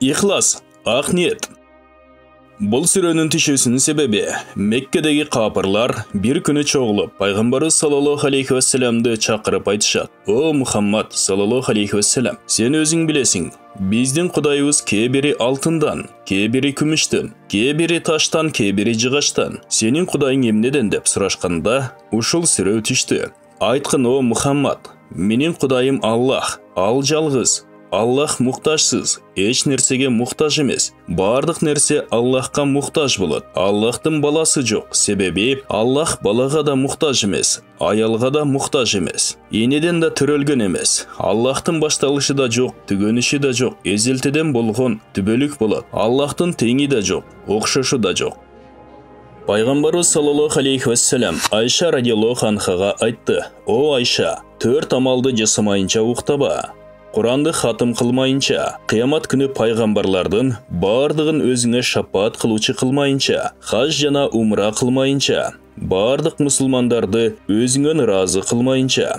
Ихлас, ақ ниет. Бұл сүренің түшесінің себебі, Меккедегі қапырлар бір күні чоғылып, пайғамбары саллаллаху алейхи вассаламды чақырып айтышады. О Мұхаммад саллаллаху алейхи вассалам, сен өзің білесің, біздің құдайымыз кебері алтындан, кебері күміштен, кебері таштан, кебері жығаштан. Сенің құдайың емнеден деп сұрашқанда, ушыл сүре түшті. Айтқын, о Мұхаммад, менің құдайым Аллах, ал жалғыз. Аллах мұқтажсыз, еш нәрсеге мұқтаж емес. Бардық нәрсе Аллахқа мұқтаж болады. Аллахтың баласы жоқ, себебі Аллах балаға да мұқтаж емес, аялға да мұқтаж емес. Енеден де түрелген емес. Аллахтың башталышы да жоқ, түгеніші да жоқ, езелтеден болған түбөлік болады. Аллахтың теңі де жоқ, оқшашы да жоқ. Пайғамбары саллаллаху алейхи вассалам Айша радиаллаху анхаға айтты: О Айша, 4 амалды жасамайынша ұқтаба. Құранды хатым қылмайынша, қиямат күні пайғамбарлардың бардығын өзіңе шапат қылучы қылмайынша, хаж жана умра қылмайынша, бардық мұсылмандарды өзіңен разы қылмайынша.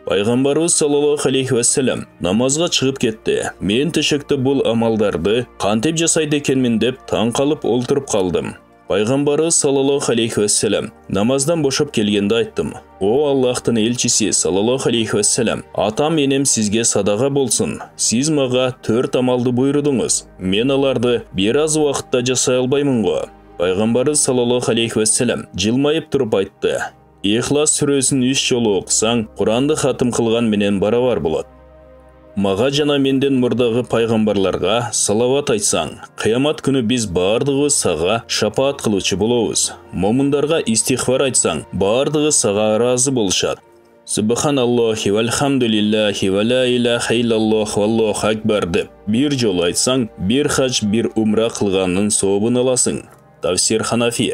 Пайғамбарымыз саллаллаху алейхи вассалам намазға шығып кетті. Мен төшекті бұл амалдарды қантеп жасайды екенмін деп таң қалып отырып қалдым. Пайғамбарымыз саллаллаху алейхи вассалам намаздан бошып келгенде айттым: О Аллахтың елчisi саллаллаху алейхи вассалам, атам енем сізге садаға болсын. Сіз маға 4 амалды бұйырдыңыз. Мен аларды бір аз уақытта жасай албаймын ғой. Пайғамбарымыз саллаллаху алейхи вассалам жылмайып тұрып айтты: Ихлас сүресін 3 жолы оқысаң, Құранды хатым қылған менен барабар болады. Маға жана менден мұрдағы пайғамбарларға салават айтсаң, қиямат күні біз бардығы саға шапаат қылучы болуыз. Момындарға истихвар айтсаң, бардығы саға разы болышады. Субханаллахи вальхамдулиллахи ва ла илаха иллаллах валлаху акбар деп бір жол айтсаң, бір хадж, бір умра қылғанның сообын аласың. Тавсир Ханафи.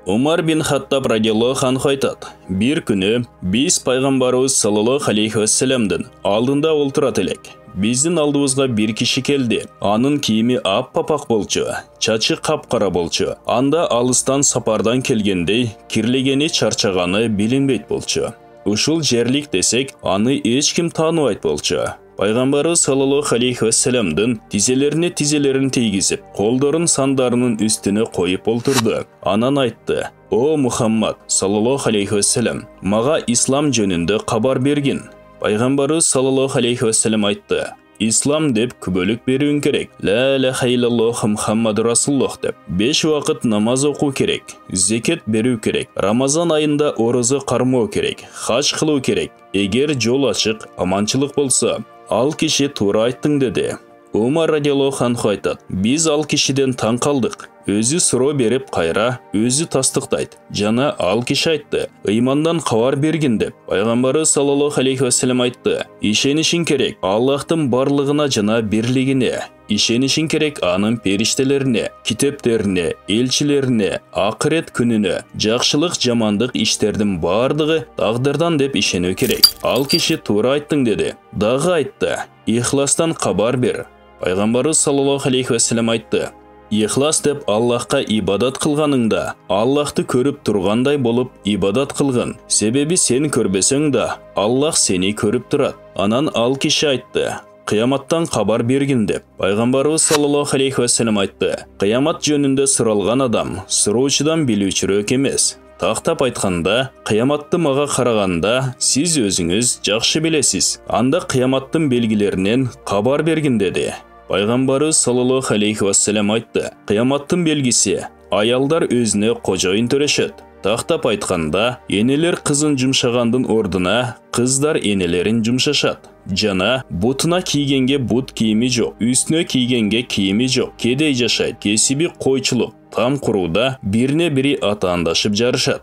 Умар бин Хаттаб радиаллаху анху айтады: бір күні біз пайғамбарымыз саллаллаху алейхи вассаламдың алдында олтырат елек. Біздің алдымызға бір киши келді. Анын киімі ап-папақ болчу, чачы қап-қара болчу. Анда алыстан сапардан келгендей, кирлегені чарчағаны билинбейт болчу. Ушул жерлик десек, аны ешкім тануайт болчу. Пайғамбары саллаллаху алейхи вассаламдың тизелерін тейгізіп, қолдарын сандарының үстіне қойып олтырды. Анан айтты: О Мұхаммад саллаллаху алейхи вассалам, маға ислам жөнінде қабар берген. Пайғамбары саллаллаху алейхи вассалам айтты: Ислам деп күбөлік беруін керек. Ла илаха иллаллаху Мұхаммаду расуллах деп 5 уақыт намаз оқу керек, зекет беру керек, Рамазан айында ораза қармау керек, хаж қылу керек. Егер жол ашық, аманшылық болса, ал киши тура айттың деді. Умар радиаллаху анху айтады: Біз ал кишиден таң қалдық. Өзі сұро беріп қайра, өзі тастықтайды. Жана ал киши айтты: Имандан қавар берген деп. Пайғамбары саллаллаху алейхи вассалам айтты: Ишенишин керек Аллахтың барлығына жана бірлігіне. Ишенишин керек анын периштелеріне, китептеріне, елчілеріне, ақырет күніне, жақшылық жамандық іштердің бардығы тағдырдан деп ишену керек. Ал киши тура айттың деді. Дағы айтты: Ихластан қабар бер. Пайғамбары саллаллаху алейхи вассалам айтты: Ихлас деп Аллахқа ибадат қылғаныңда, Аллахты көріп тұрғандай болып ибадат қылғын. Себебі сен көрбесең да, Аллах сені көріп тұрады. Анан ал киши айтты: Қияматтан қабар берген деп. Пайғамбарымыз саллаллаху алейхи вассалам айтты: Қиямат жөнінде сұралған адам сұраушыдан билүүчүрөөк емес. Тақтап айтқанда, қияматты маға қарағанда, сіз өзіңіз жақшы білесіз. Анда қияматтың белгілерінен қабар берген деді. Пайғамбары саллаллаху алейхи вассалам айтты: Қияматтың белгісі, аялдар өзіне қожайын төрешет. Тақтап айтқанда, енелер қызын жұмшағандың ордына, қыздар енелерін жұмшашат. Жана бутына кийгенге бут киімі жоқ, үстіне кийгенге киімі жоқ. Кедей жашайды, кесіби қойчылық, там құруда біріне бірі атандашып жарышат.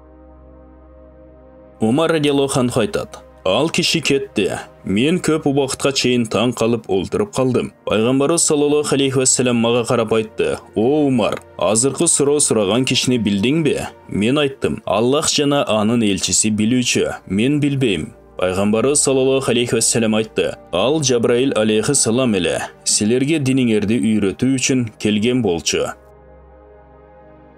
Умар радиаллаху анху айтады: Ал киши кетті. Мен көп уақытқа чейін таң қалып олтырып қалдым. Пайғамбары саллаллаху алейхи вассалам маға қарап айтты: О Умар, азырқы сұрау сұраған кишini білдің бе? Мен айттым: Аллах жана анын елчisi білүүчү, мен білбейм. Пайғамбары саллаллаху алейхи вассалам айтты: Ал Жабраил алейхи салам эле силерге диниңерди үйрөтүү үчүн келген болчу.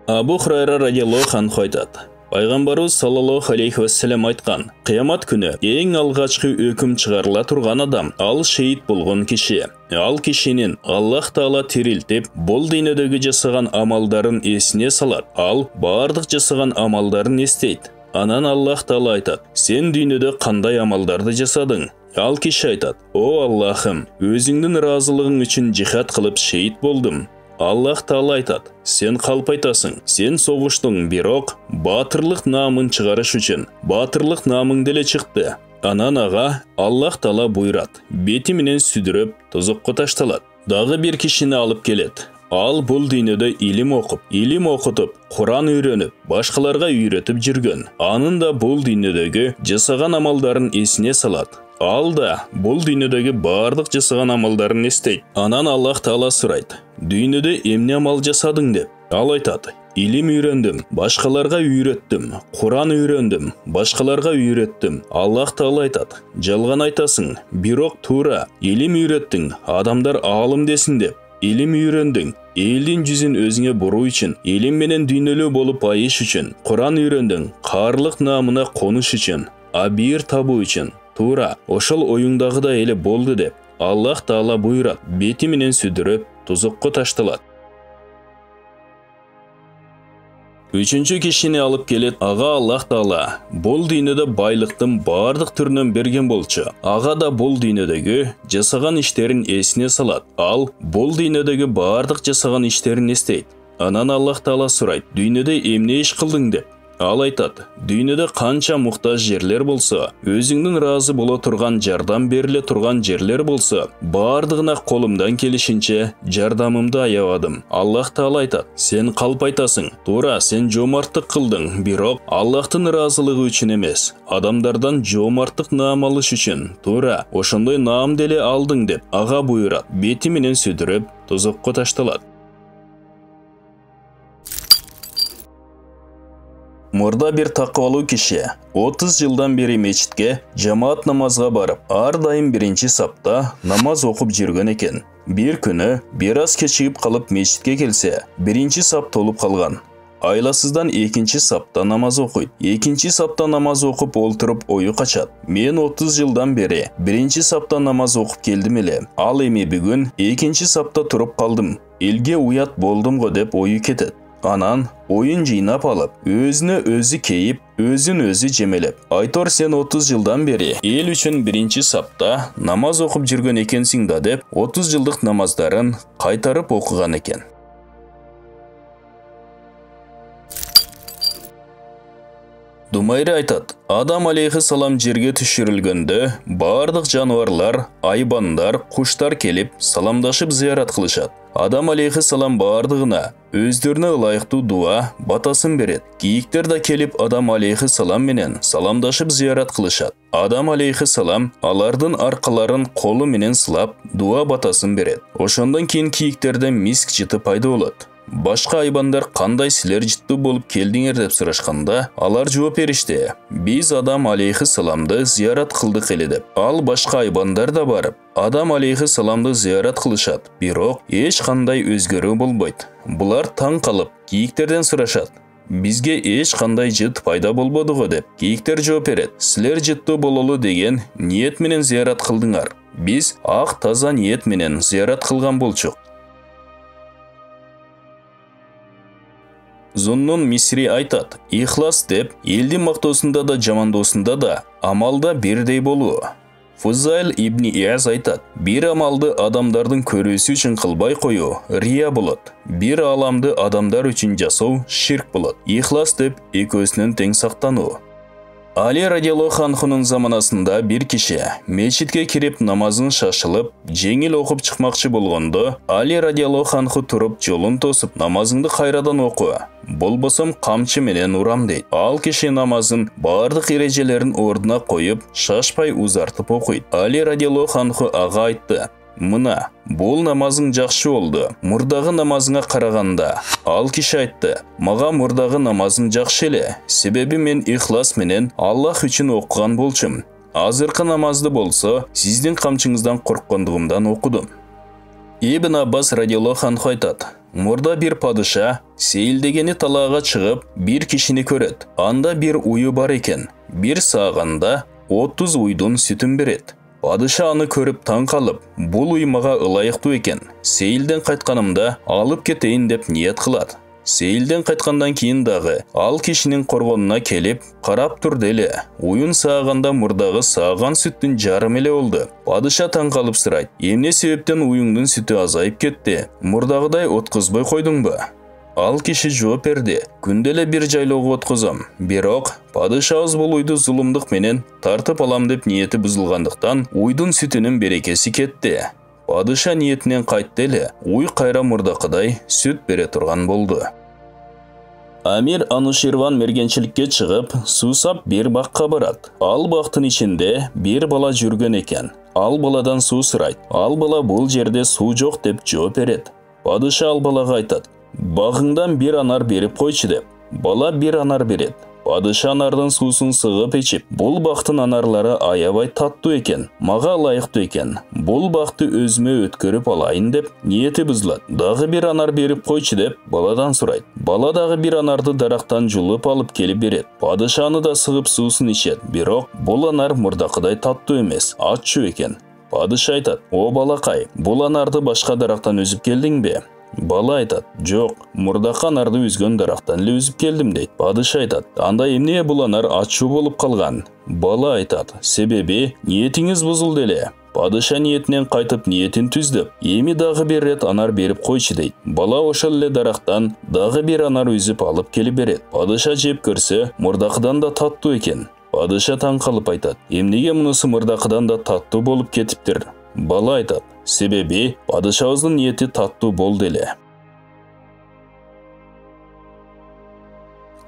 Абу Хурайра радиаллаху анху айтады: Пайғамбарыбыз саллаллаху алейхи вассалам айтқан, қиямат күні ең алғашқы өкім шығарыла тұрған адам ал шейіт болған кеше. Ал кешенен Аллах Таала терілтеп, бұл дүниедегі жасаған амалдарын есіне салады, ал бардық жасаған амалдарын естейді. Анан Аллах Таала айтады, сен дүниеде қандай амалдарды жасадың? Ал кеше айтады, о Аллахым, өзіңнің разылығың үшін жихад қылып шейіт болдым. Аллах Таала айтады, сен қалп айтасың, сен соғыштың, бирок батырлық намын шығарыш үшін, батырлық намың деле шықты. Анан аға Аллах Таала бұйрат, беті менен сүдіріп, тұзыққа ташталады. Дағы бір кишини алып келет. Ал бұл дүниеде илим оқып, илим оқытып, Құран үйреніп, башқаларға үйретіп жүрген. Анын да бұл дүниедегі жасаған амалдарын есіне салады. Ал да бұл дүниедегі бардық жасаған амалдарын естейді. Анан Аллах Таала сұрайды, дүниеде эмне амал жасадың деп. Ал айтады, илим үйрендім, башқаларға үйреттім, Құран үйрендім, башқаларға үйреттім. Аллах Таала айтады, жалған айтасың, бирок тура, илим үйреттің, адамдар алым десін деп. Илим үйрендің, елдің жүзін өзіңе бұру үшін, илим менен дүниелі болып айыш үшін, Құран үйрендің, қарлық намына қоныш үшін, абир табу үшін. Тура, ошол ойыңдағы да елі болды деп. Аллах Таала бұйрат, беті менен сүдіріп, тұзыққа ташталады. Üçüncü kişini алып келет, аға Аллах Таала, бұл дүниеде байлықтың бардық түрінен берген болчу. Аға да бұл дүниедегі жасаған іштерін есіне салады. Ал бұл дүниедегі бардық жасаған іштерін естейді. Анан Аллах Таала сұрайды, дүниеде эмне иш қылдың деп. Ал айтады, дүниеде қанша мұқтаж жерлер болса, өзіңнің разы бола тұрған жардам беріле тұрған жерлер болса, бардығына қолымдан келішінше жардамымды аябадым. Аллах Таала айтады, сен қалп айтасың, тура, сен жомарттық қылдың, бирок Аллахтың разылығы үшін емес, адамдардан жомарттық наам алыш үшін, тура, ошондой наам деле алдың деп, аға бұйрат, беті менен сүдіріп, тұзыққа ташталады. Мұрда бір тақуалу киши 30 жылдан бері мечітке жамаат намазға барып, ар дайым бірінші сапта намаз оқып жүрген екен. Bir күні biraz кешігіп қалып мечітке келсе, бірінші сап толып қалған. Айласыздан екінші сапта намаз оқиды. Екінші сапта намаз оқып олтырып ойы қачады. Мен 30 жылдан бері бірінші сапта намаз оқып келдім еле. Ал эми бүгін екінші сапта тұрып қалдым. Елге уят болдым ғой деп ойы кетеді. Анан ойын жинап алып, өзіні өзі кейіп, өзін өзі жемелеп. Айтор, сен 30 жылдан бері ел үшін бірінші сапта намаз оқып жүрген екенсің да деп 30 жылдық намаздарын қайтарып оқыған екен. Думайры айтады, Адам алейхиссалам жерге түшірілгенде бардық жануарлар, айбандар, құштар келіп, саламдашып зиярат қылышады. Адам алейхиссалам бардығына өздеріне лайықты дуа, батасын береді. Киіктер да келіп Адам алейхиссалам менен саламдашып зиярат қылышады. Адам алейхиссалам алардың арқаларын қолы менен сылап, дуа батасын береді. Ошондан кейін киіктерден миск жыты пайда болады. Башқа айбандар қандай сілер жітті болып келдіңер деп сұрашқанда, алар жооп беришти. Біз Адам алейхиссаламды зиярат қылдық еле деп. Ал башқа айбандар да барып, Адам алейхиссаламды зиярат қылышады. Бирок еш қандай өзгерүү болбойт. Бұлар таң қалып, кийиктерден сұрашады. Бізге еш қандай жыт пайда болбоду го деп. Кийиктер жооп берет. Сілер жытты бололу деген ниет менен зиярат қылдыңар. Біз ақ таза ниет менен зиярат қылган болчук. Зуннун Мисри айтады, ихлас деп, елдің мақтосында да жамандосында да, амалда бірдей болуы. Фузайл ибн Ияз айтады, бір амалды адамдардың көресі үшін қылбай қою, рия болады. Bir аламды адамдар үшін жасау, ширк болады. Ихлас деп, екөсінің тең сақтану. Али радиаллаху анхунун заманасында bir киши мечитке кирип намазын шашылып, жеңіл оқып чыкмакчы болгондо, Али радиаллаху анху туруп жолун тосуп, намазыңды кайрадан оку. Болбосом камчы менен урам дейт. Ал киши намазын бардык эрежелерин ордуна коюп, шашпай узартып окуйт. Али радиаллаху анху ага айтты: "Мына, бул намазың жакшы болду. Мурдагы намазыңа караганда." Ал киши айтты: "Мага мурдагы намазым жакшы эле. Себеби мен ихлас менен Аллах үчүн окуган болчум. Азыркы намазды болсо, сиздин камчыңыздан корккондугумдан окудум." Ибн Аббас радиаллаху анху айтат: Мурда bir padişa сейілдегені талаға шығып, bir kişini көрет. Анда bir уйы бар екен. Bir сағанда 30 уйдың сүтін берет. Падыша аны көріп таң қалып, бұл уймаға ылайықты екен. Сейілден қайтқанымда алып кетейін деп ниет қылады. Сейілден қайтқандан кейін дағы ал кешінің қорғонына келіп, қарап тұр деле. Уйын сағанда мұрдағы саған сүттің жарым еле олды. Падыша таң қалып сұрайды. Емне себептен уйыңдың сүті азайып кетті? Мұрдағыдай отқызбай қойдың ба? Ал кеші жооп берді. Күнделе bir жайлауға отқызам. Бирок, падыша аз бұл уйды зұлымдық менен тартып алам деп ниеті бұзылғандықтан, уйдың сүтінің берекесі кетті. Падыша ниетінен қайтты еле, уй қайра мұрдақыдай сүт бере тұрған болды. Амир Ануширван мергеншілікке шығып, сусап бір баққа барады. Ал бақтың ішінде бір бала жүрген екен. Ал баладан су сұрайды. Ал бала бұл жерде су жоқ деп жооп береді. Падыша ал балаға айтады. Бағыңдан бір анар беріп қойшы деп. Бала бір анар береді. Падыша анардың сусын сығып ечіп, бұл бақтың анарлары аябай татты екен, маға лайықты екен. Бұл бақты өзіме өткөріп алайын деп ниеті бұзылады. Дағы бір анар беріп қойшы деп баладан сұрайды. Бала дағы бір анарды дарақтан жұлып алып келіп береді. Падышаны да сығып сусын ішеді. Бирок бұл анар мұрдақыдай татты емес, ачу екен. Падыша айтады: "О балақай, бұл анарды башқа дарақтан үзіп келдің бе?" Бала айтады: "Жоқ, мұрдақа анарды үзген дарақтан ле үзіп келдім" дейді. Падыша айтады: "Анда емне бұл анар ачу болып қалған?" Бала айтады: "Себебі ниетіңіз бұзылды деле." Падыша ниетінен қайтып ниетін түздіп, еми дағы бір рет анар беріп қойшы дейді. Бала ошол эле дарақтан дағы бір анар үзіп алып келіп береді. Падыша жеп көрсе, мұрдақыдан да татты екен. Падыша таң қалып айтады: "Емнеге мұнысы мұрдақыдан да татты болып кетіптір?" Бала айтады: "Себеби падышабыздын ниети татты болды эле."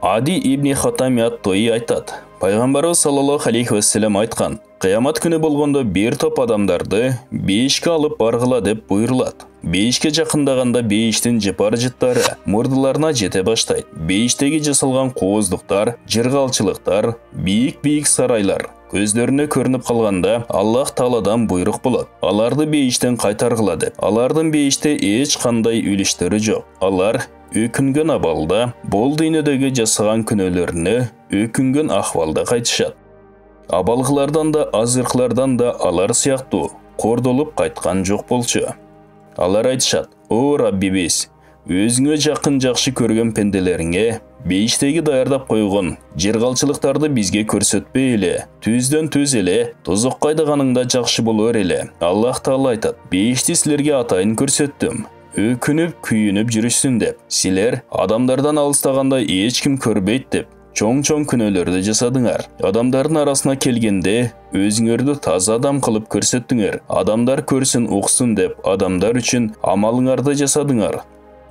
Ади ибн Хатами ат-Той айтады: Пайғамбарыбыз саллаллаху алейхи вассалам айтқан: "Қиямат күні болғанда бір топ адамдарды бейішке алып барғыла" деп бұйырылады. Бейішке жақындағанда бейіштің жыпар жыттары мұрдыларына жете баштайды. Бейіштегі жасалған қуыздықтар, жырғалшылықтар, биік сарайлар көздеріне көрініп қалғанда Аллах Тағаладан бұйрық болады. Аларды бейіштен қайтарғыла деп. Алардың бейіште еш қандай үліштері жоқ. Алар өкінген абалда, бол дүниедегі жасаған күнәлеріне өкінген ахвалда қайтышады. Абалғылардан да, азырқлардан да алар сияқты қордолып қайтқан жоқ болчу. Алар айтышады: "О Раббибиз, өзіңе жақын жақшы көрген пенделеріңе бейіштегі даярдап қойған жырғалшылықтарды бізге көрсетпей еле, түзден түз еле, тозыққа айдағаныңда жақшы болар еле." Аллах Тағала айтады: "Бейішті сілерге атайын көрсеттім, өкініп, күйініп жүрішсін деп. Сілер адамдардан алыстағанда ешкім көрбейді деп, чоң күнәлерді жасадыңар. Адамдардың арасына келгенде өзіңерді таза адам қылып көрсеттіңер. Адамдар көрсін, ұқсын деп, адамдар үшін амалыңарды жасадыңар.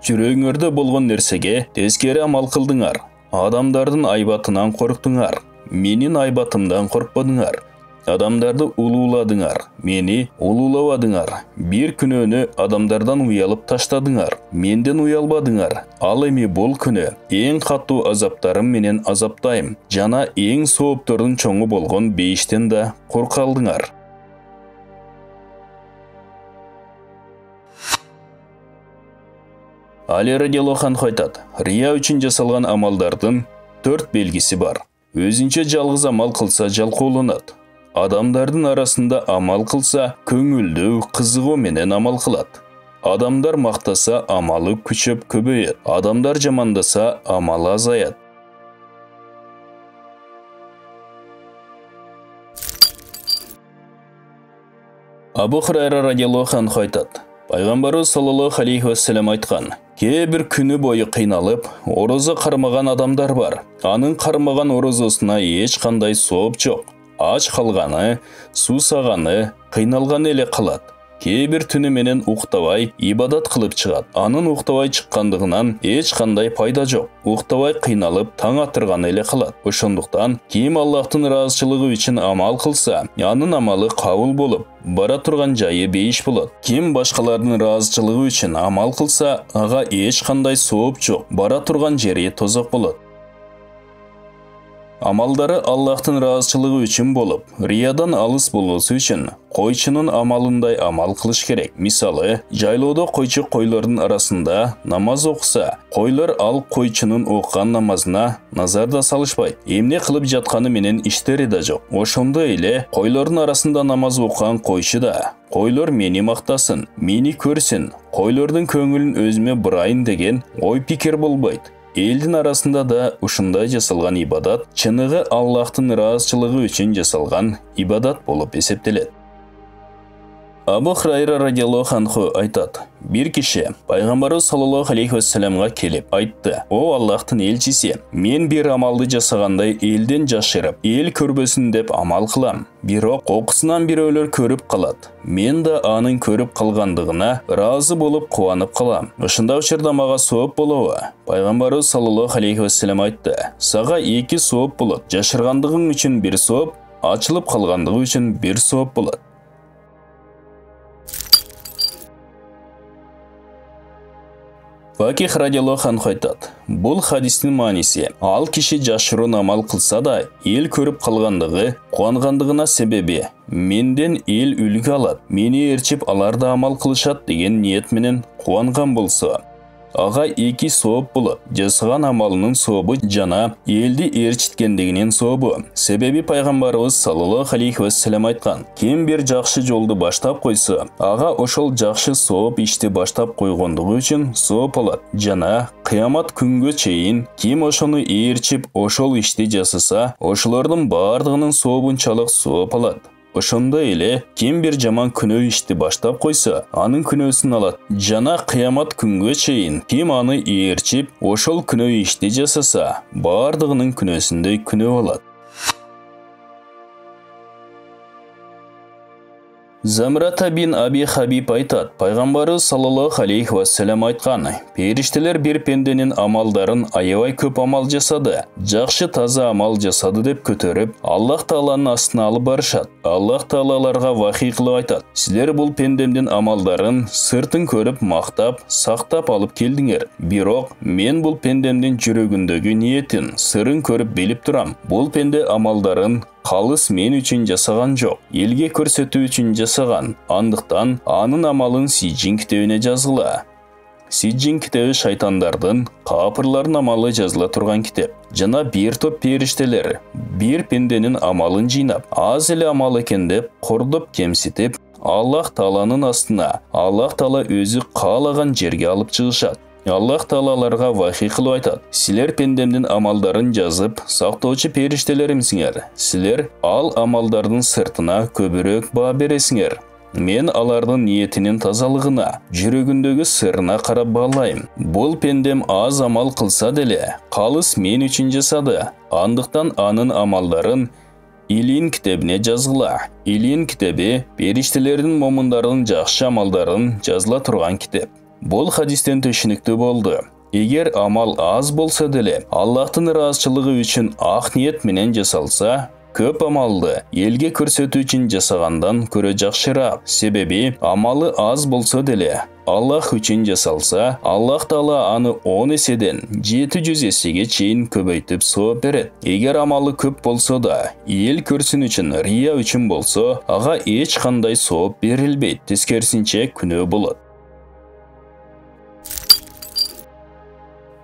Жүрегіңерде болған нәрсеге тескері амал қылдыңар. Адамдардың айбатынан қорықтыңар. Менің айбатымдан қорықпадыңар. Адамдарды улуладыңар, мені улуламадыңар. Bir күнөні адамдардан уялып таштадыңар, менден уялбадыңар. Ал эми бұл күні ең қатты азаптарым менен азаптайым. Жана ең сооптордун чоңу болгон бейіштен да қорқалдыңар." Али радиаллаху анху айтады: "Рия үшін жасалған амалдардың 4 белгісі бар. Өзінше жалғыз амал қылса жалқауланады. Адамдардың арасында амал қылса, көңілді, қызығу менен амал қылады. Адамдар мақтаса, амалы күшіп көбейеді. Адамдар жамандаса, амалы азаяды." Абу Хурайра радиаллаху анху айтады: Пайғамбарыбыз саллаллаху алейхи вассалам айтқан: "Кейбір күні бойы қиналып, ораза қармаған адамдар бар. Аның қармаған оразасына ешқандай сауап жоқ. Ач қалғаны, сусағаны, қиналған еле қалады. Кейбір түні менен уқтабай ибадат қылып шығады. Анын уқтабай шыққандығынан ешқандай пайда жоқ. Уқтабай қиналып таң атырған еле қалады. Ошондуктан ким Аллахтың разычылыгы үшін амал қылса, анын амалы қабыл болып, бара тұрған жайы бейіш болады. Ким башқалардың разычылыгы үшін амал қылса, ага ешқандай сооп жоқ, бара тұрған жери тозақ болады. Амалдары Аллахтың разычылыгы үчүн болуп, риядан алыс болуусу үчүн койчунун амалындай амал кылыш керек. Мисалы, жайлоодо койчу койлордун арасында намаз окуса, койлор ал койчунун окуган намазына назарда салышпайт. Эмне кылып жатканы менен иштери да жок. Ошондой эле койлордун арасында намаз окуган койчу да койлор мени мактасын, мени көрсүн, койлордун көңүлүн өзүмө бурайын деген ой пикир болбойт. Элдин арасында да ушундай жасалган ибадат чыныгы Аллахтын ыраазычылыгы үчүн жасалган ибадат болуп эсептелет. Абу Хурайра радиаллаху анху айтат: бир киши пайгамбарыбыз саллаллаху алейхи вассаламга келип айтты: "О Аллахтын элчиси, мен бир амалды жасагандай элден жашырып, эл көрбөсүн деп амал кылам. Бирок кокусунан бирөөлөр көрүп калат. Мен да анын көрүп калгандыгына ыраазы болуп кубанып калам. Ушундай учурда мага сооп болобу?" Пайгамбарыбыз саллаллаху алейхи вассалам айтты: "Сага эки сооп болот. Жашыргандыгың үчүн бир сооп, ачылып калгандыгы үчүн бир сооп болот." Ваких радиаллаху анху айтат: бул хадистин мааниси, ал киши жашыруун амал кылса да, эл көрүп калгандыгы, кубангандыгына себеби менден эл үлгү алат, мени ээрчип алар да амал кылышат деген ниет менен кубанган болсо, ага эки сооп болот. Жасаган амалынын сообу жана элди ээрчиткендигинин сообу. Себеби пайгамбарыбыз саллаллаху алейхи вассалам айткан: ким бир жакшы жолду баштап койсо, ага ошол жакшы сооп ишти баштап койгондугу үчүн сооп алат. Жана кыямат күнгө чейин ким ошону ээрчип ошол ишти жасаса, ошолордун бардыгынын сообунчалык сооп алат. Ошондой эле ким бир жаман күнөө ишти баштап койсо, анын күнөөсүн алат. Жана кыямат күнгө чейин ким аны ээрчип ошол күнөө ишти жасаса, бардыгынын күнөөсүндөй күнөө алат. Замрата бин Аби Хабиб айтат: пайгамбарыбыз саллаллаху алейхи вассалам айткан: периштелер бир пенденин амалдарын аябай көп амал жасады, жакшы таза амал жасады деп көтөрүп, Аллах Тааланын астына алып барышат. Аллах Таалаларга вахий кылып айтат: силер бул пендемдин амалдарын сыртын көрүп, мактап, сактап алып келдиңер. Бирок мен бул пендемдин жүрөгүндөгү ниетин, сырын көрүп билип турам. Бул пенде амалдарын калыс мен үчүн жасаган жок, элге көрсөтүү үчүн жасаган. Андыктан анын амалын сижин китебине жазгыла. Сижин китеби шайтандардын, капырлардын амалы жазыла турган китеп. Жана бир топ периштелер бир пенденин амалын жыйнап, аз эле амал экен деп кордоп кемситип, Аллах Тааланын астына, Аллах Таала өзү каалаган жерге алып чыгышат. Аллах Таалаларга вахий кылып айтат: силер пендемдин амалдарын жазып сактоочу периштелеримсиңер. Силер ал амалдардын сыртына көбүрөөк баа бересиңер. Мен алардын ниетинин тазалыгына, жүрөгүндөгү сырына карап баалайм. Бул пендем аз амал кылса деле, калыс мен үчүн жасады. Андыктан анын амалдарын Илин китебине жазгыла. Илин китеби периштелердин момундардын жакшы амалдарын жазыла турган китеп. Бул хадистен түшүнүктүү болду. Эгер амал аз болсо деле, Аллахтын ыраазычылыгы үчүн ак ниет менен жасалса, көп амалды элге көрсөтүү үчүн жасагандан көрө жакшыраак. Себеби амалы аз болсо деле, Аллах үчүн жасалса, Аллах Таала аны 10 эседен 700 эсеге чейин көбөйтүп сооп берет. Эгер амалы көп болсо да, эл көрсүн үчүн, рия үчүн болсо, ага эч кандай сооп берилбейт. Тескерисинче күнөө болот.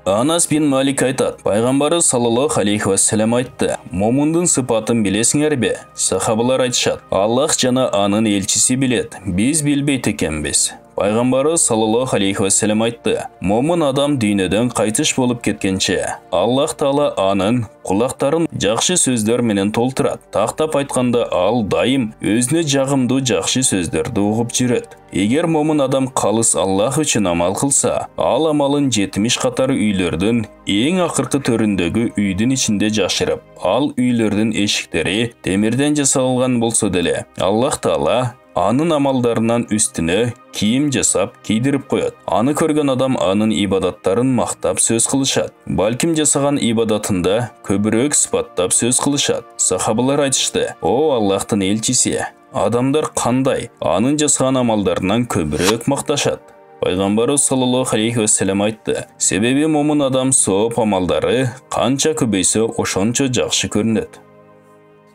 Анас бин Малик айтат: пайгамбарыбыз саллаллаху алейхи вассалам айтты: момундун сыпатын билесиңерби? Сахабалар айтышат: Аллах жана анын элчиси билет, биз билбейт экенбиз. Пайгамбарыбыз саллаллаху алейхи вассалам айтты: момун адам дүйнөдөн кайтыш болуп кеткенче, Аллах Таала анын кулактарын жакшы сөздөр менен толтурат. Тактап айтканда, ал дайым өзүнө жагымдуу жакшы сөздөрдү угуп жүрөт. Эгер момун адам калыс Аллах үчүн амал кылса, ал амалын 70 катар үйлөрдүн эң акыркы төрүндөгү үйдүн ичинде жашырып, ал үйлөрдүн эшиктери темирден жасалган болсо деле, Аллах Таала анын амалдарынан үстүнө кийим жасап кийдирип коет. Аны көргөн адам анын ибадаттарын мактап сөз кылышат. Балким жасаган ибадатында көбүрөөк сыпаттап сөз кылышат. Сахабалар айтышты: о Аллахтын элчиси, адамдар кандай? Анын жасаган амалдарынан көбүрөөк макташат. Пайғамбарыбыз саллаллаху алейхи вассалам айтты. Себебі момын адам сооп амалдары қанша көбейсе ошончо жакшы көрүнөт.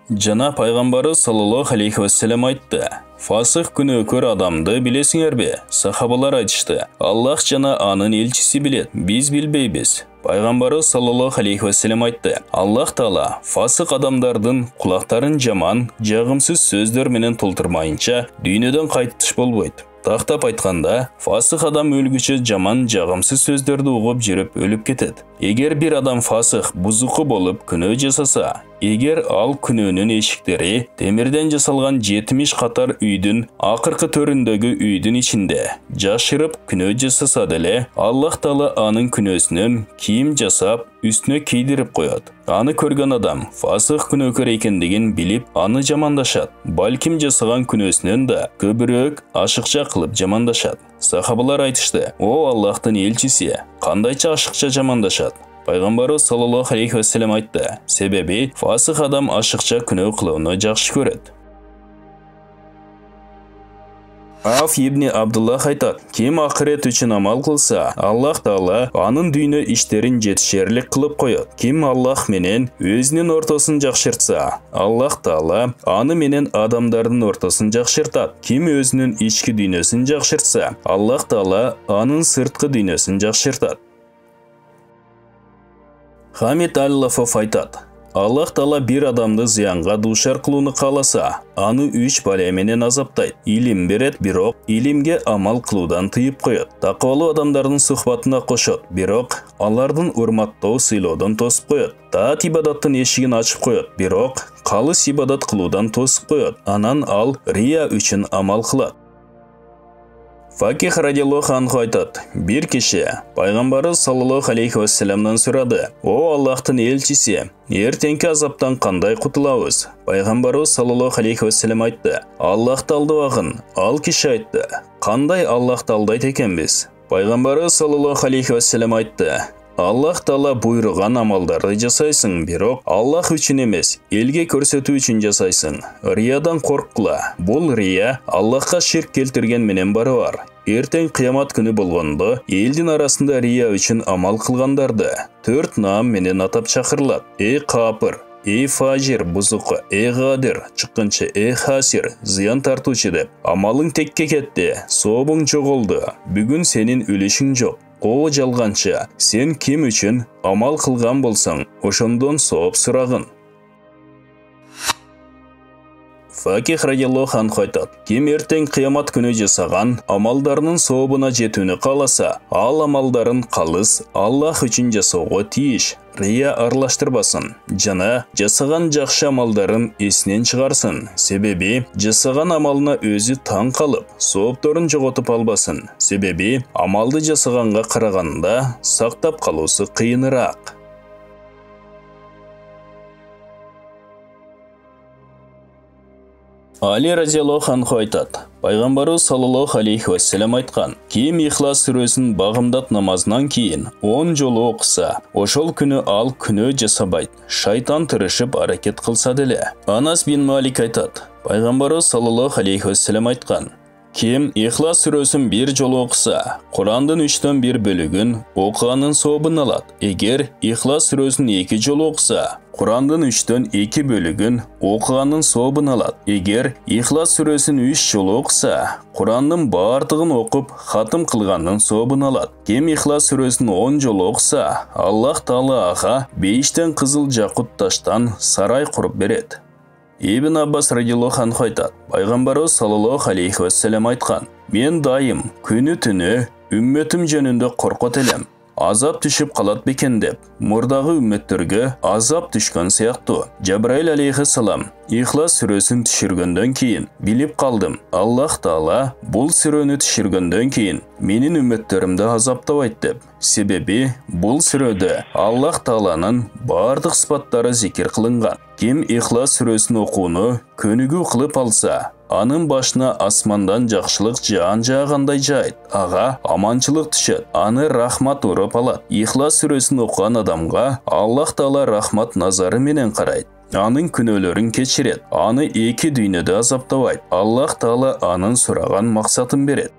Жана пайғамбарыбыз саллаллаху алейхи вассалам айтты. Фасық күнөөкөр адамды билесиңерби? Сахабалар айтышты. Аллах жана анын элчиси билет, биз билбейбиз. Пайғамбарыбыз саллаллаху алейхи вассалам айтты. Аллах Таала фасық адамдардын кулактарын жаман, жагымсыз сөздөр менен толтурмайынча дүйнөдөн кайтыш болбойт. Тақтап айтқанда, фасық адам өлгүчө жаман жагымсыз сөздөрдү угуп жүрүп өлүп кетет. Эгер бир адам фасық, бузуку болуп күнөө жасаса, эгер ал күнөөнүн эшиктери темирден жасалган 70 катар үйдүн акыркы төрүндөгү үйдүн ичинде жашырып күнөө жасаса деле, Аллах Таала анын күнөөсүнөн кийим жасап, үстүнө кийдирип коет. Аны көргөн адам фасық күнөөкөр экендигин билип, аны жамандашат. Балким жасаган күнөөсүнөн да көбүрөөк ашыкча кылып жамандашат. Сахабалар айтышты. О Аллахтын элчиси, кандайча ашыкча жамандашат? Пайғамбарыбыз саллаллаху алейхи вассалам айтты. Себеби фасық адам ашыкча күнөө кылууну жакшы көрөт. Аф ибн Абдуллах айтат. Ким акырет үчүн амал кылса, Аллах Таала анын дүйнө иштерин жетишерлик кылып коет. Ким Аллах менен өзүнүн ортосын жакшыртса, Аллах Таала аны менен адамдардын ортосын жакшыртат. Ким өзүнүн ички дүйнөсүн жакшыртса, Аллах Таала анын сырткы дүйнөсүн жакшыртат. Хамид Аллафов айтат. Аллах Таала бир адамды зыянга дуушар кылууну кааласа, аны 3 бала менен азаптайт. Илим берет, бирок илимге амал кылуудан тыйып коет. Такыбалуу адамдардын сухбатына кошот, бирок алардын урматтоо сыйлоодон тосуп коет. Таат ибадаттын эшигин ачып коет, бирок калыс ибадат кылуудан тосуп коет. Анан ал рия үчүн амал кылат. Факих радиаллаху анху айтат. Бир киши пайгамбарыбыз саллаллаху алейхи вассаламдан сурады. О Аллахтын элчиси, эртеңки азаптан кандай кутулабыз? Пайгамбарыбыз саллаллаху алейхи вассалам айтты. Аллахты алдабагын. Ал киши айтты. Кандай Аллахты алдайт экенбиз? Пайгамбарыбыз саллаллаху алейхи вассалам айтты. Аллах Таала буйруган амалдарды жасайсың, бирок Аллах үчүн эмес, элге көрсөтүү үчүн жасайсың. Риядан корккула. Бул рия Аллахка ширк келтирген менен барабар. Эртең кыямат күнү болгондо элдин арасында рия үчүн амал кылгандарды 4 наам менен атап чакырылат. Капыр, фажир, бузуку, гадир, чыккынчы, хасир, зыян тартуучу деп. Амалың текке кетти, сообуң жоголду. Бүгүн сенин үлүшүң жок. О жалганчы, сен ким үчүн амал кылган болсаң, ошондон сооп сурагын. Факих радиаллаху анху айтат. Ким эртең кыямат күнү жасаган амалдарынын сообуна жетүүнү кааласа, ал амалдарын калыс Аллах үчүн жасоого тийиш. Рия аралаштырбасын. Жана жасаган жакшы амалдарын эсинен чыгарсын. Себеби жасаган амалына өзү таң калып, соопторун жоготуп албасын. Себеби амалды жасаганга караганда сактап калуусу кыйыныраак. Али радиаллаху анху айтат. Пайгамбарыбыз саллаллаху алейхи вассалам айткан. Ким Ихлас сүрөсүн багымдат намазынан кийин 10 жолу окуса, ошол күнү ал күнөө жасабайт. Шайтан тырышып аракет кылса деле. Анас бин Малик айтат. Пайгамбарыбыз саллаллаху алейхи вассалам айткан. Ким Ихлас сүрөсүн 1 жолу окуса, Курандын 3төн 1 бөлүгүн окуганын сообун алат. Эгер Ихлас сүрөсүн 2 жолу окуса, Курандын 3төн 2 бөлүгүн окуганын сообун алат. Эгер Ихлас сүрөсүн 3 жолу окуса, Курандын баардыгын окуп хатым кылганын сообун алат. Ким Ихлас сүрөсүн 10 жолу окуса, Аллах Таала ага 5тен кызыл жакут таштан сарай куруп берет. Ибн Аббас радиаллаху анху айтат. Пайгамбарыбыз саллаллаху алейхи вассалам айткан. Мен дайым күнү түнү үммөтүм жөнүндө коркот элем. Азап түшүп калат бекен деп, мурдагы үммөттөргө азап түшкөн сыяктуу. Жабраил алейхиссалам Ихлас сүрөсүн түшүргөндөн кийин билип калдым. Аллах Таала бул сүрөнү түшүргөндөн кийин менин үммөттөрүмдү азаптабайт деп. Себеби бул сүрөдө Аллах Тааланын бардык сыпаттары зикир кылынган. Ким Ихлас сүрөсүн окууну көнүгүү кылып алса, анын башына асмандан жакшылык жаан жаагандай жайт. Ага аманчылык түшөт. Аны рахмат уруп алат. Ихлас сүрөсүн окуган адамга Аллах Таала рахмат назары менен карайт. Анын күнөөлөрүн кечирет. Аны 2 дүйнөдө азаптабайт. Аллах Таала анын сураган максатын берет.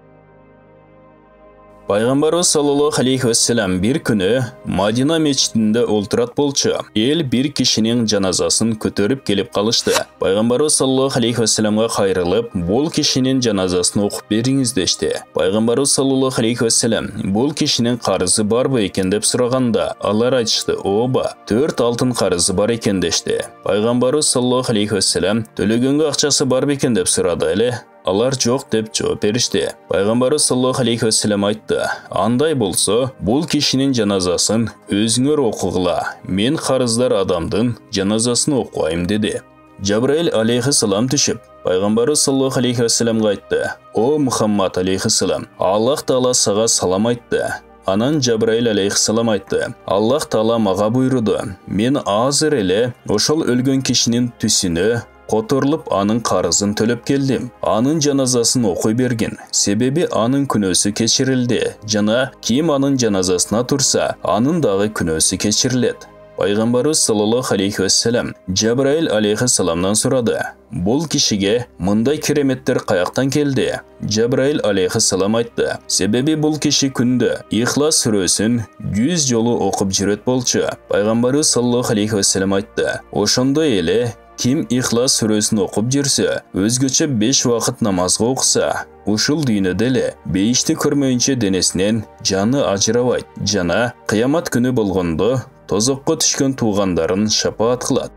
Пайғамбарыбыз саллаллаху алейхи вассалам bir күні Мадина мечітінде олтырат болчу. Ел bir кишинин жаназасын көтөрүп келип калышты. Пайғамбарыбыз саллаллаху алейхи вассаламга кайрылып, бул кишинин жаназасын окуп бериңиз дешти. Пайғамбарыбыз саллаллаху алейхи вассалам бул кишинин карызы барбы экен деп сураганда, алар айтышты: "Ооба, 4 алтын карызы бар экен" дешти. Пайғамбарыбыз саллаллаху алейхи вассалам төлөгөнгө акчасы барбы экен деп сурады эле. Алар жоқ деп жооп беришти. Пайғамбарыбыз саллаллаху алейхи вассалам айтты: "Андай болсо, бул кишинин жаназасын өзүңөр окугула. Мен карыздар адамдын жаназасын окуайм" деди. Жабраил алейхиссалам түшүп, Пайғамбарыбыз саллаллаху алейхи вассаламга айтты: "О Мухаммад алейхиссалам, Аллах Таала сага салам айтты." Анан Жабраил алейхиссалам айтты: "Аллах Таала мага буйруду. Мен азыр эле ошол өлгөн кишинин түсүнө которлуп анын карызын төлөп келдим. Анын жаназасын окуй бергин. Себеби анын күнөөсү кечирилди. Жана ким анын жаназасына турса, анын дагы күнөөсү кечирилет." Пайғамбарыбыз саллаллаху алейхи вассалам Жабраил алейхиссаламдан сурады: "Бул кишиге мындай кереметтер каяктан келди?" Жабраил алейхиссалам айтты: "Себеби бул киши күндө Ихлас сүрөсүн 100 жолу окуп жүрөт болчу." Пайғамбарыбыз саллаллаху алейхи вассалам айтты: "Ошондой эле ким Ихлас сүрөсүн окуп жүрсө, өзгөчө 5 вакыт намазга окуса, ушул дүйнөдө эле бейишти көрмөйүнчө денесинен жаны ажырабайт жана кыямат күнү болгондо тозокко түшкөн туугандарын шапаат кылат."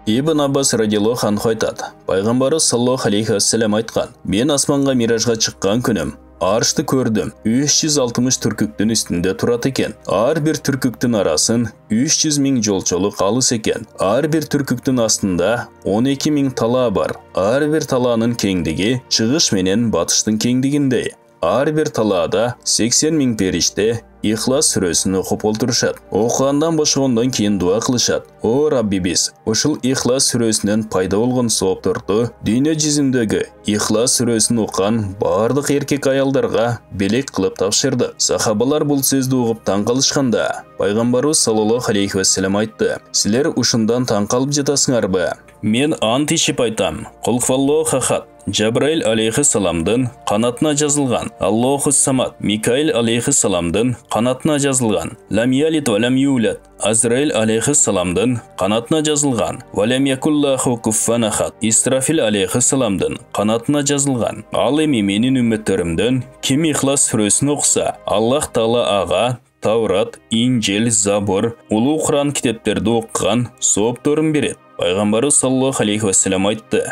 Ибн Аббас радиаллаху анху айтат: Пайғамбарыбыз саллаллаху алейхи вассалам айткан: "Мен асманга миражга чыккан күнүм аршты көрдүм. 360 түркүктүн үстүндө турат экен. Ар бир түркүктүн арасын 300 000 жолчолук алыс экен. Ар бир түркүктүн астында 12 000 талаа бар. Ар бир талаанын кеңдиги чыгыш менен батыштын кеңдигиндей. Ар бир талаада 80 000 периште Ихлас сүрөсүн окуп олтурушат. Окугандан бошогондон кийин дуа кылышат: "О Раббибиз, ушул Ихлас сүрөсүнөн пайда болгон соопторту дүйнө жүзүндөгү Ихлас сүрөсүн окуган бардык эркек аялдарга белек кылып тапшырды." Сахабалар бул сөздү угуп таң калышканда, Пайгамбарыбыз саллаллаху алейхи вассалам айтты: "Силер ушундан таң калып жатасыңарбы? Мен ант ичип айтам. Кул хуаллаху ахад Жабраил алейхиссаламдын канатына жазылган, Аллаху самад Микаил алейхиссаламдын канатына жазылган, лам ялид ва лам юлад Азраил алейхиссаламдын канатына жазылган, ва лам якуллаху куффан ахад Исрафил алейхиссаламдын канатына жазылган. Ал эми менин үммөттөрүмдөн ким Ихлас сүрөсүн окуса, Аллах Таала ага Таврат, Инжил, Забур, Улуу Куран китептерди окуган соопторун берет." Пайгамбарыбыз саллаллаху алейхи вассалам айтты: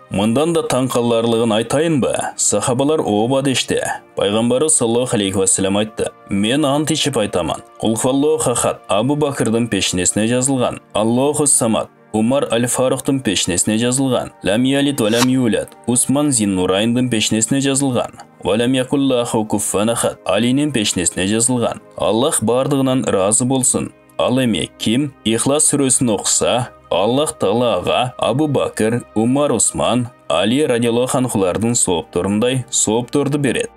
"Мындан да таң каларлыгын айтайынбы?" Сахабалар ооба дешти. Пайгамбарыбыз саллаллаху алейхи вассалам айтты: "Мен ант ичип айтаман. Кул хуаллаху ахад Абу Бакырдын пешнесине жазылган, Аллаху самад Умар аль-Фаруктун пешнесине жазылган, лам ялид ва лам юлад Усман Зиннурайндын пешнесине жазылган, ва лам якуллаху куффан ахад Алинин пешнесине жазылган. Аллах бардыгынан ыраазы болсун. Ал эми ким Ихлас сүрөсүн окуса, Аллах Таала ага Абу Бакыр, Умар, Усман, Али радиаллаху анхулардын соопторундай соопторду берет."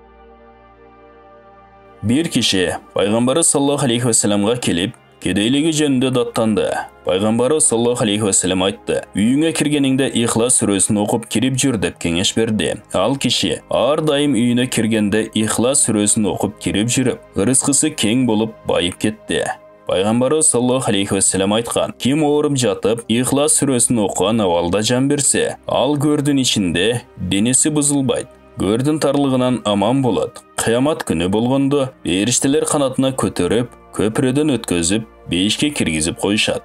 Bir киши Пайгамбарыбыз саллаллаху алейхи вассаламга келип, кедейлиги жөнүндө даттанды. Пайгамбарыбыз саллаллаху алейхи вассалам айтты: "Үйүңө киргениңде Ихлас сүрөсүн окуп кирип жүр" деп кеңеш берди. Ал киши ар дайым үйүнө киргенде Ихлас сүрөсүн окуп кирип жүрүп, рызкысы кең болуп байып кетти. Пайгамбарыбыз саллаллаху алейхи вассалам айткан: "Ким ооруп жатып, Ихлас сүрөсүн окуган абалда жан берсе, ал көрдүн ичинде денеси бузулбайт, көрдүн тарлыгынан аман болот. Кыямат күнү болгондо периштелер канатына көтөрүп, көпүрөдөн өткөзүп, бейишке киргизип коюшат."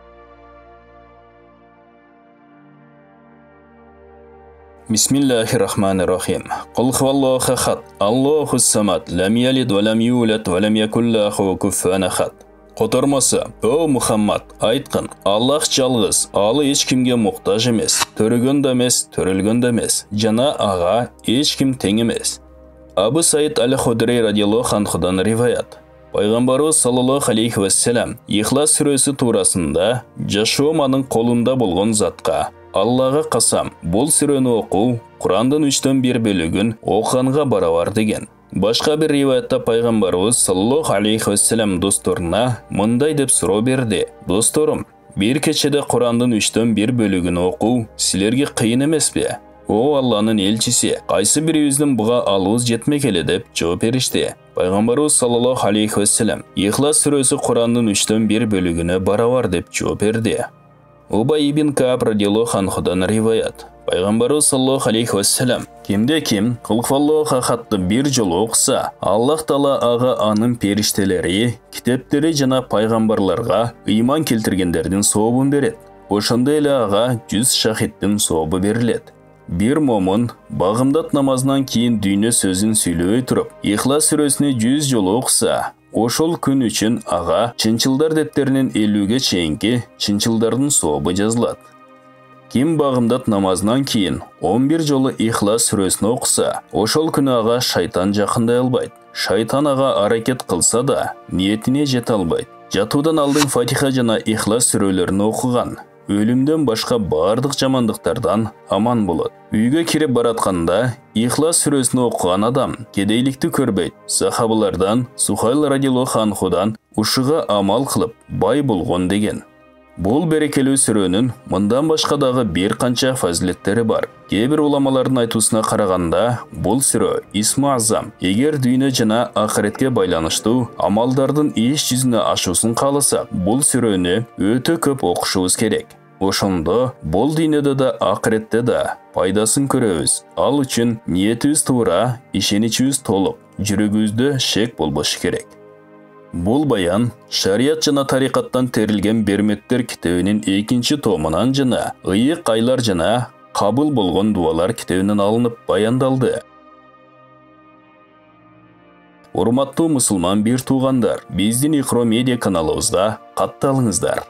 Бисмиллахир-рахманир-рахим. Кул хуаллаху ахад Аллаху самад лам ялид ва лам юлад ва лам якуллаху куффан ахад. Котормасы: "О Мухаммад, айткын, Аллах жалгыз, ал эч кимге муктаж эмес, төрөгөн да эмес, төрөлгөн да эмес, жана ага эч ким тең эмес." Абу Саид аль-Худри радиаллаху анхудан риваят: Пайгамбарыбыз саллаллаху алейхи вассалам Ихлас сүрөсү туурасында жашоом анын колунда болгон затка, Аллага касам, бул сүрөнү окуу Курандын 3/1 бөлүгүн окуганга барабар деген. Башка бир риваятта Пайгамбарыбыз саллаллаху алейхи вассалам досторуна мындай деп суроо берди: "Досторум, бир кечеде Курандын 3/1 бөлүгүн окуу силерге кыйын эмеспи?" О Алланын элчиси, кайсы бирибиздин буга алыбыз жетмек эле деп жооп беришти. Пайгамбарыбыз саллаллаху алейхи вассалам Ихлас сүрөсү Кураннын 3/1 бөлүгүнө барабар деп жооп берди. Убай ибн Кааб радиаллаху анхудан риваят. Пайгамбарыбыз саллаллаху алейхи вассалам кимде-ким Кулхваллаху ахадты бир жолу окуса, Аллах Таала ага анын периштелери, китептери жана пайгамбарларга ыйман келтиргендердин сообун берет. Ошондой эле ага 100 шахиддин сообу берилет. Bir момун багымдат намазынан кийин дүйнө сөзүн сүйлөбөй туруп, Ихлас сүрөсүнү 100 жолу окуса, ошол күн үчүн ага чынчылдар дептеринин 50ге чейинки чынчылдардын сообу жазылат. Ким багымдат намазынан кийин 11 жолу Ихлас сүрөсүнү окуса, ошол күнү ага шайтан жакындай албайт. Шайтан ага аракет кылса да, ниетине жете албайт. Жатуудан алдын Фатиха жана Ихлас сүрөлөрүн окуган. Өлүмдөн башка бардык жамандыктардан аман болот. Үйгө кирип баратканда Ихлас сүрөсүнү окуган адам кедейликти көрбөйт. Сахабалардан Сухайл радиаллаху анхудан ушуга амал кылып бай болгон деген. Бул берекелүү сүрөнүн мындан башка дагы бир канча фазилеттери бар. Кээ бир уламалардын айтуусуна караганда, бул сүрө исми азам. Эгер дүйнө жана акыретке байланыштуу амалдардын иш жүзүнө ашуусун кааласак, бул сүрөнү өтө көп окушубуз керек. Ошондо бул дүйнөдө да акыретте да пайдасын көрөбүз. Ал үчүн ниетибиз туура, ишеничибиз толук, жүрөгүбүздө шек болбошу керек. Бул баян шарият жана тарикаттан терилген Берметтер китебинин 2-томунан жана ыйык айлар жана кабыл болгон дуалар китебинен алынып баяндалды. Урматтуу мусулман бир туугандар, биздин Икро медиа каналыбызга катталыңыздар.